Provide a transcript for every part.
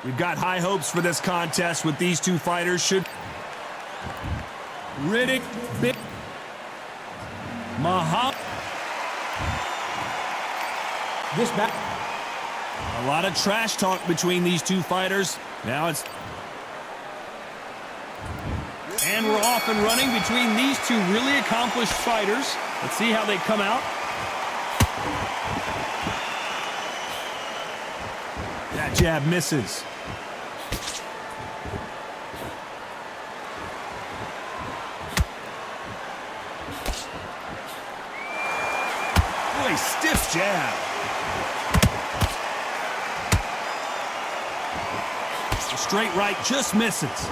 We've got high hopes for this contest with these two fighters. Riddick Bowe. This back. A lot of trash talk between these two fighters. Now it's... And we're off and running between these two really accomplished fighters. Let's see how they come out. That jab misses. Boy, stiff jab. The straight right just misses.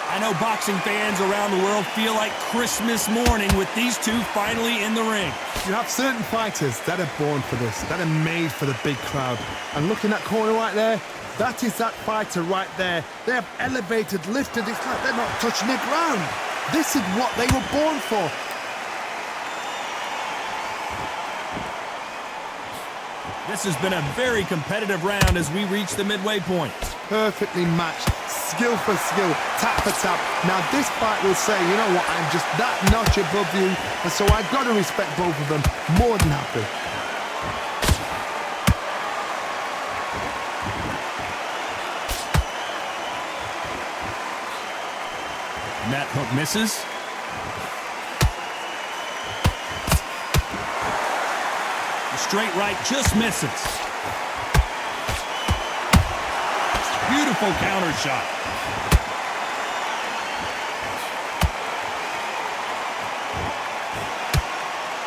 I know boxing fans around the world feel like Christmas morning with these two finally in the ring. You have certain fighters that are born for this, that are made for the big crowd. And looking at that corner right there, that is that fighter right there. They have elevated, lifted, it's like they're not touching the ground. This is what they were born for. This has been a very competitive round as we reach the midway point. Perfectly matched, skill for skill, tap for tap. Now this fight will say, you know what, I'm just that notch above you, and so I've got to respect both of them. More than happy. And that hook misses. Straight right just misses. Beautiful counter shot.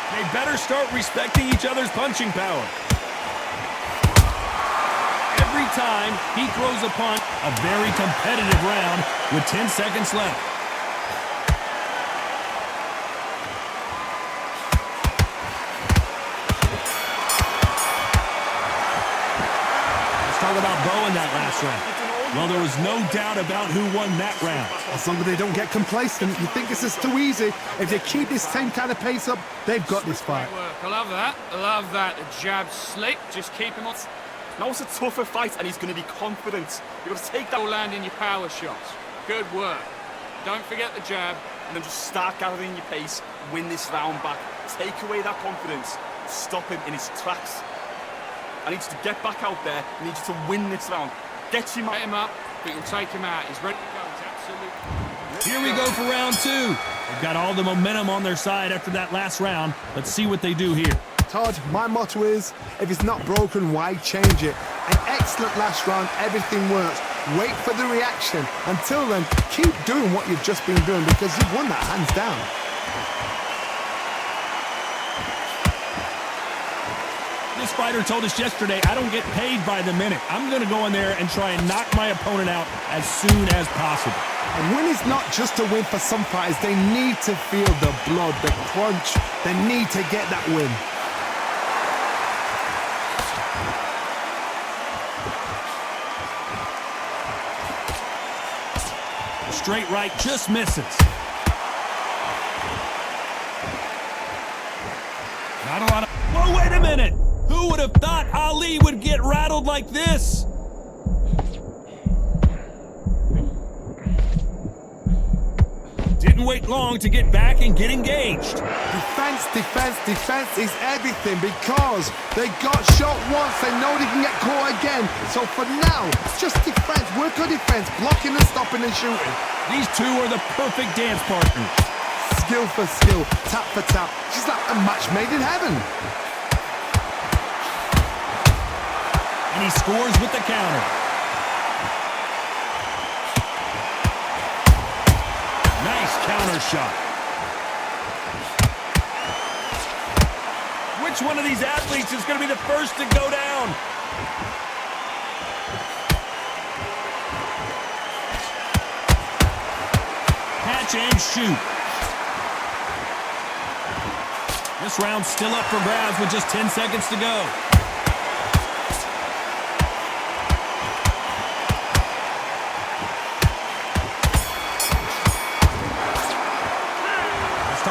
They better start respecting each other's punching power. Every time he throws a punch, a very competitive round with 10 seconds left. Talk about Bowe in that last round. Well, there was no doubt about who won that round. As long as they don't get complacent, you think this is too easy. If they keep this same kind of pace up, they've got this fight. I love that. I love that. The jab slick. Just keep him on. Now it's a tougher fight, and he's going to be confident. You've got to take that. Land in your power shots. Good work. Don't forget the jab. And then just start gathering your pace, win this round back. Take away that confidence. Stop him in his tracks. I need you to get back out there. I need you to win this round. Get him up, but you'll take him out. He's ready to go. He's absolutely... Here we go for round two. They've got all the momentum on their side after that last round. Let's see what they do here. Todd, my motto is, if it's not broken, why change it? An excellent last round, everything works. Wait for the reaction. Until then, keep doing what you've just been doing because you've won that hands down. This fighter told us yesterday, I don't get paid by the minute. I'm going to go in there and try and knock my opponent out as soon as possible. And win is not just a win for some fighters. They need to feel the blood, the crunch. They need to get that win. Straight right just misses. Not a lot of... Whoa, wait a minute! Who would have thought Ali would get rattled like this? Didn't wait long to get back and get engaged. Defense, defense, defense is everything because they got shot once. They know they can get caught again. So for now, just defense, work on defense, blocking and stopping and shooting. These two are the perfect dance partners. Skill for skill, tap for tap. Just like a match made in heaven. And he scores with the counter. Nice counter shot. Which one of these athletes is going to be the first to go down? Catch and shoot. This round's still up for grabs with just 10 seconds to go.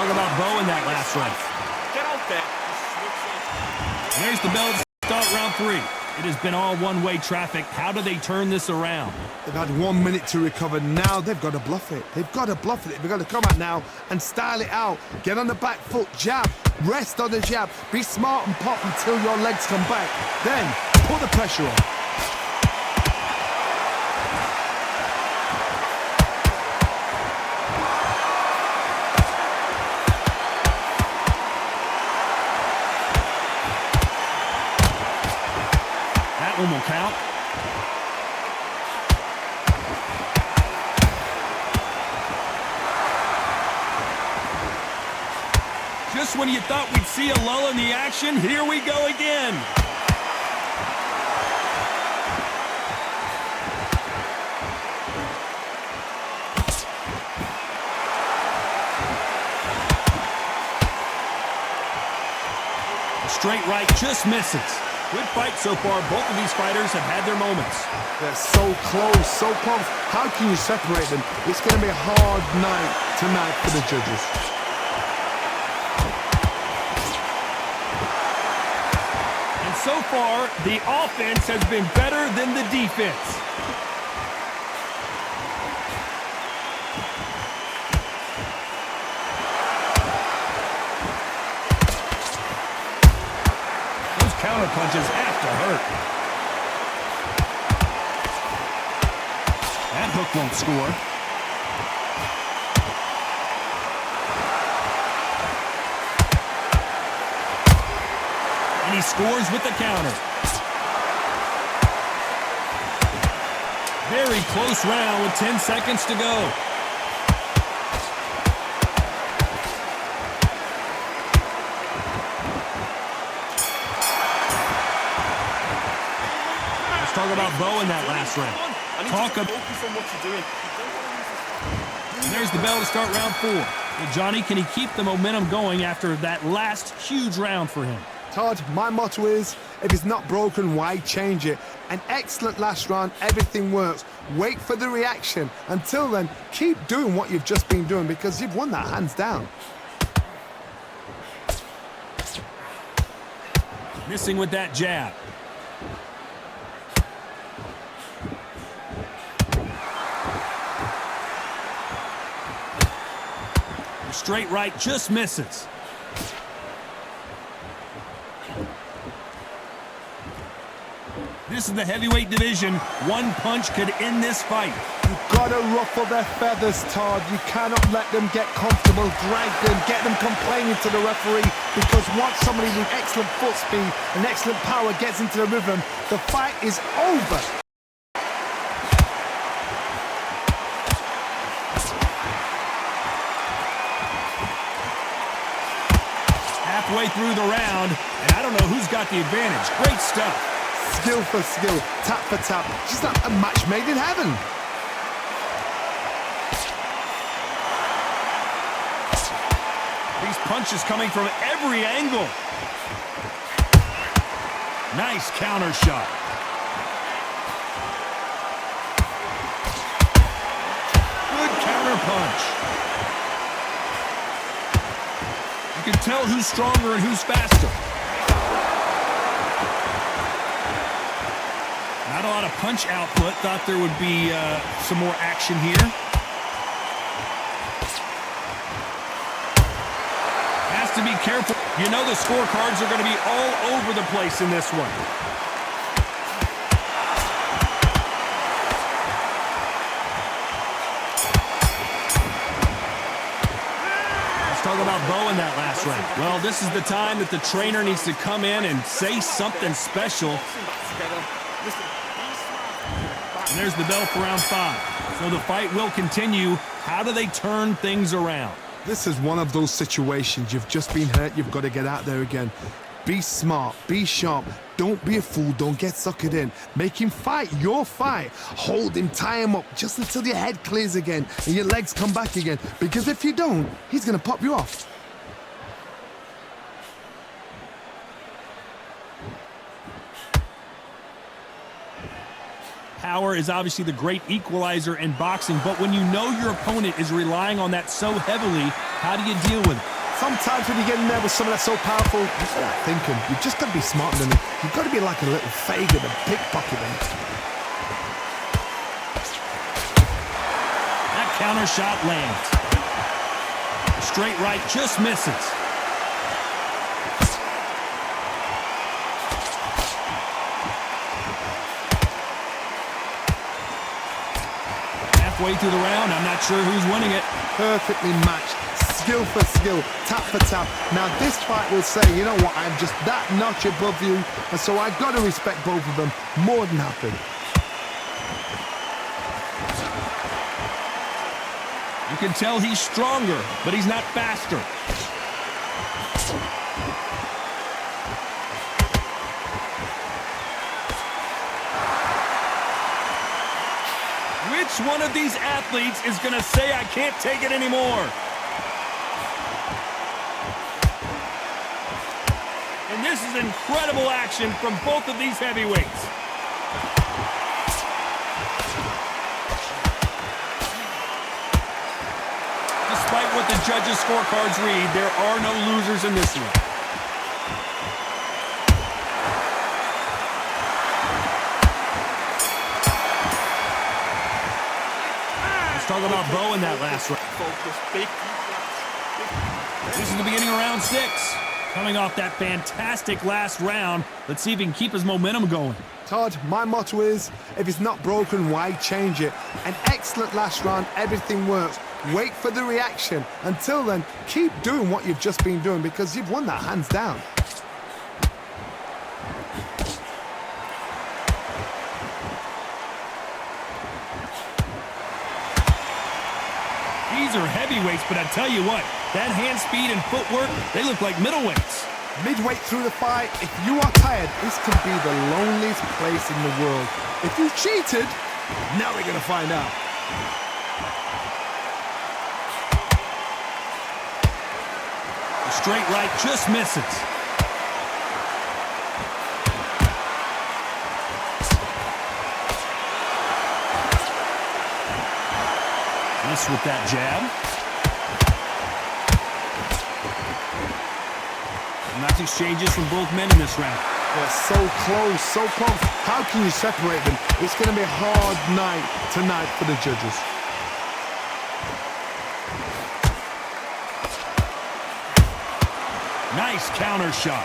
talk about Bowe in that last round. Get out there. And there's the bell to start round 3. It has been all one-way traffic. How do they turn this around? They've had 1 minute to recover. Now they've got to bluff it. They've got to bluff it. They've got to come out now and style it out. Get on the back foot, jab, rest on the jab. Be smart and pop until your legs come back. Then put the pressure on. Will count. Just when you thought we'd see a lull in the action, here we go again. Straight right just misses. Good fight so far. Both of these fighters have had their moments. They're so close, so close. How can you separate them? It's going to be a hard night tonight for the judges. And so far, the offense has been better than the defense. Counter punches have to hurt. That hook won't score. And he scores with the counter. Very close round with 10 seconds to go. Talk about Bowe in that last round. Focus on what you're doing. And there's the bell to start round 4. Well, Johnny, can he keep the momentum going after that last huge round for him? Todd, my motto is, if it's not broken, why change it? An excellent last round, everything works. Wait for the reaction. Until then, keep doing what you've just been doing because you've won that hands down. Missing with that jab. Straight right just misses. This is the heavyweight division. One punch could end this fight. You've got to ruffle their feathers, Todd. You cannot let them get comfortable, drag them, get them complaining to the referee, because once somebody with excellent foot speed and excellent power gets into the rhythm, the fight is over. Halfway through the round, and I don't know who's got the advantage. Great stuff. Skill for skill, tap for tap. Just like a match made in heaven. These punches coming from every angle. Nice counter shot. Good counter punch. You can tell who's stronger and who's faster. Not a lot of punch output. Thought there would be some more action here. Has to be careful. You know the scorecards are going to be all over the place in this one. Talk about Bowe in that last round. Well, this is the time that the trainer needs to come in and say something special. And there's the bell for round 5. So the fight will continue. How do they turn things around? This is one of those situations. You've just been hurt. You've got to get out there again. Be smart. Be sharp. Don't be a fool. Don't get suckered in. Make him fight your fight. Hold him. Tie him up just until your head clears again and your legs come back again. Because if you don't, he's going to pop you off. Power is obviously the great equalizer in boxing, but when you know your opponent is relying on that so heavily, How do you deal with it? Sometimes when you get in there with someone that's so powerful, you start thinking, you've just got to be smarter than them. You've got to be like a little Fagin and pickpocket them. That counter shot lands. Straight right just misses. Halfway through the round, I'm not sure who's winning it. Perfectly matched. Skill for skill, tap for tap. Now this fight will say, you know what, I'm just that notch above you, and so I've got to respect both of them more than happy. You can tell he's stronger, but he's not faster. Which one of these athletes is going to say I can't take it anymore? And this is incredible action from both of these heavyweights. Despite what the judges' scorecards read, there are no losers in this one. Let's talk about Bowe in that last round. This is the beginning of round 6. Coming off that fantastic last round, let's see if he can keep his momentum going. Todd, my motto is, if it's not broken, why change it? An excellent last round, everything works. Wait for the reaction. Until then, keep doing what you've just been doing because you've won that hands down. These are heavyweights, but I tell you what, that hand speed and footwork, they look like middleweights. Midway through the fight, if you are tired, this could be the loneliest place in the world. If you cheated, now we're going to find out. The straight right just misses. Miss with that jab. Nice exchanges from both men in this round. They're so close, so close. How can you separate them? It's going to be a hard night tonight for the judges. Nice counter shot.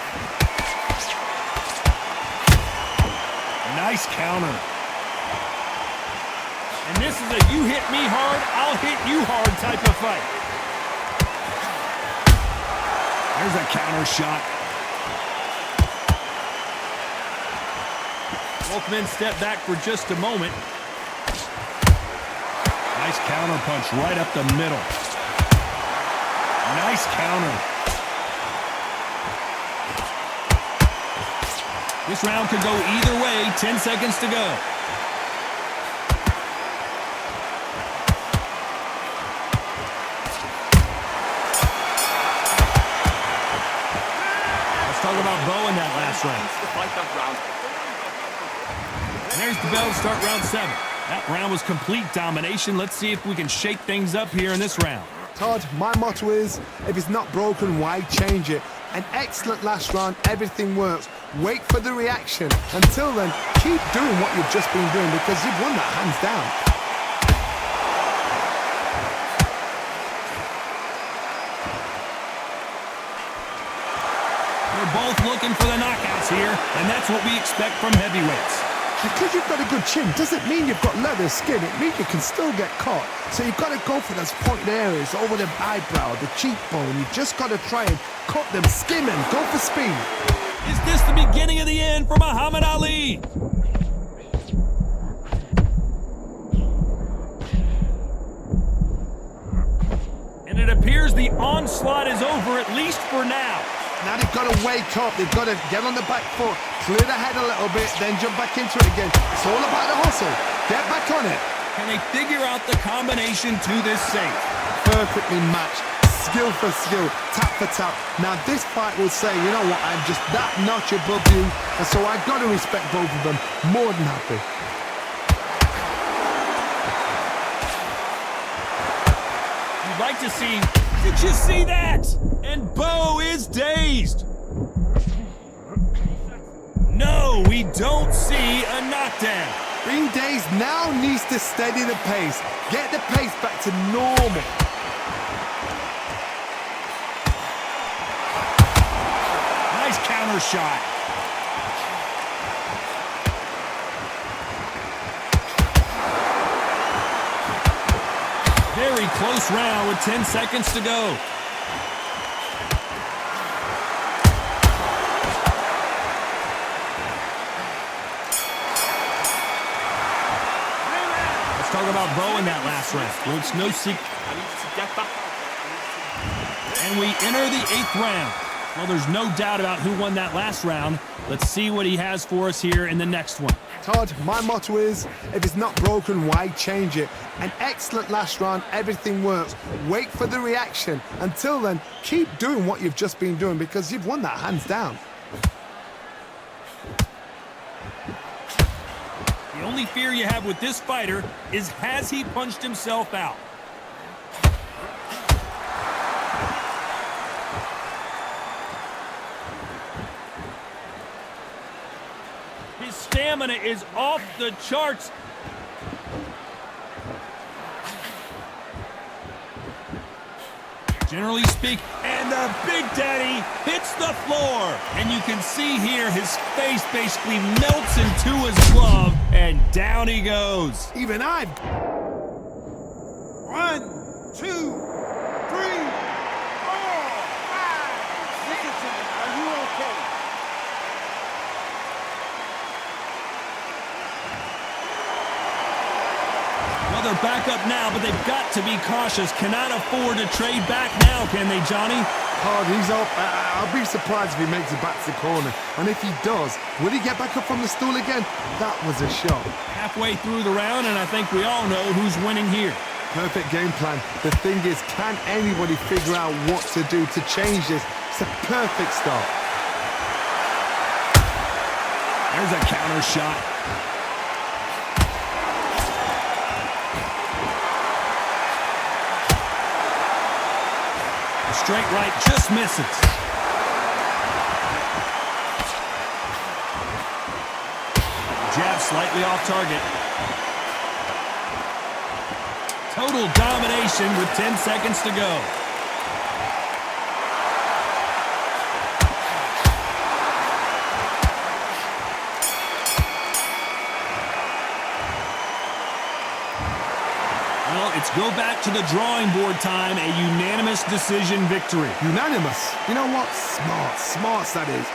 Nice counter. And this is a you hit me hard, I'll hit you hard type of fight. There's a counter shot. Both men step back for just a moment. Nice counter punch right up the middle. Nice counter. This round could go either way. 10 seconds to go. Talk about Bowe in that last round. And there's the bell to start round 7. That round was complete domination. Let's see if we can shake things up here in this round. Todd, my motto is, if it's not broken, why change it? An excellent last round, everything works. Wait for the reaction. Until then, keep doing what you've just been doing because you've won that hands down. Both looking for the knockouts here, and that's what we expect from heavyweights. Because you've got a good chin doesn't mean you've got leather skin. It means you can still get caught. So you've got to go for those pointed areas over the eyebrow, the cheekbone. You've just got to try and cut them, skim them, go for speed. Is this the beginning of the end for Muhammad Ali? And it appears the onslaught is over, at least for now. Now they've got to wake up. They've got to get on the back foot, clear the head a little bit, then jump back into it again. It's all about the hustle. Get back on it. Can they figure out the combination to this safe? Perfectly matched. Skill for skill, tap for tap. Now this fight will say, you know what, I'm just that notch above you, and so I've got to respect both of them. More than happy. You'd like to see Did you see that? And Bowe is dazed. No, we don't see a knockdown. Being dazed now needs to steady the pace. Get the pace back to normal. Nice counter shot. Very close round with 10 seconds to go. Let's talk about Bowe in that last round. Well, it's no secret. I need to get back. And we enter the 8th round. Well, there's no doubt about who won that last round. Let's see what he has for us here in the next one. Todd, my motto is, if it's not broken, why change it? An excellent last round, everything works. Wait for the reaction. Until then, keep doing what you've just been doing because you've won that hands down. The only fear you have with this fighter is, has he punched himself out? His stamina is off the charts. Generally speaking, and the Big Daddy hits the floor. And you can see here his face basically melts into his glove, and down he goes. Even I. 1, 2, 3, 4, 5. Listen to me. Are you okay? Well, they're back up now, but they've got to be cautious. Cannot afford to trade back now, can they, Johnny? Todd, he's up. I'll be surprised if he makes it back to the corner. And if he does, will he get back up from the stool again? That was a shot. Halfway through the round, and I think we all know who's winning here. Perfect game plan. The thing is, can anybody figure out what to do to change this? It's a perfect start. There's a counter shot. Straight right just misses. Jab slightly off target. Total domination with 10 seconds to go. Well, it's go back to the drawing board time, a unanimous decision victory. Unanimous. You know what? Smart. Smarts, that is.